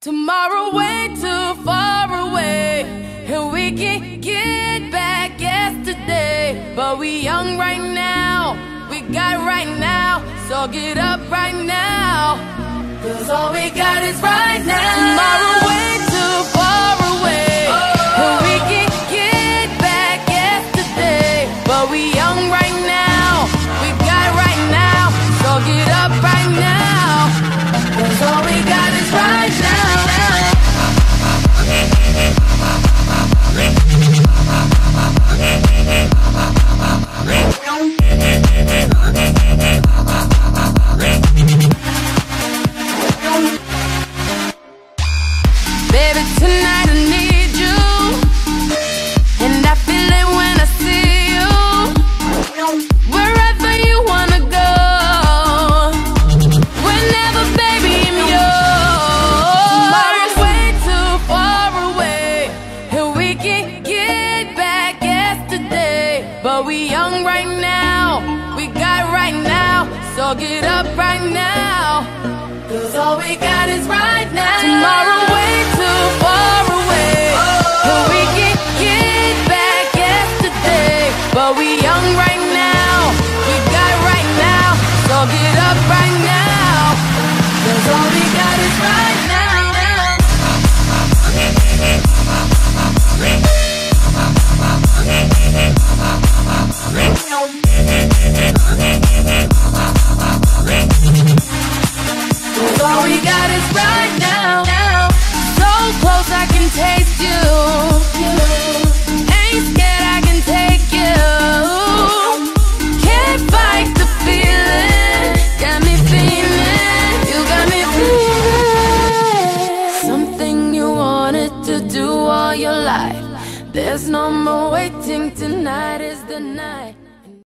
Tomorrow way too far away, and we can get back yesterday. But we young right now, we got right now, so get up right now, 'cause all we got is right now. Tomorrow way too far away, and we can get back yesterday. But we young right now, we got right now, so get up right now, 'cause all we got is right now. Baby, tonight I need you, and I feel it when I see you. Wherever you wanna go, whenever, baby, I'm yours. Tomorrow's way too far away, and we can get back yesterday. But we young right now, we got right now, so get up right now, 'cause all we got is right now. Tomorrow way too far away, and we can get back yesterday. But we young right now, we got right now, so get up right now, 'cause all we got is right now. All we got is right now. So close I can taste you. Ain't scared, I can take you. Can't fight the feeling. Got me feeling. You got me feeling. Something you wanted to do all your life. There's no more waiting. Tonight is the night.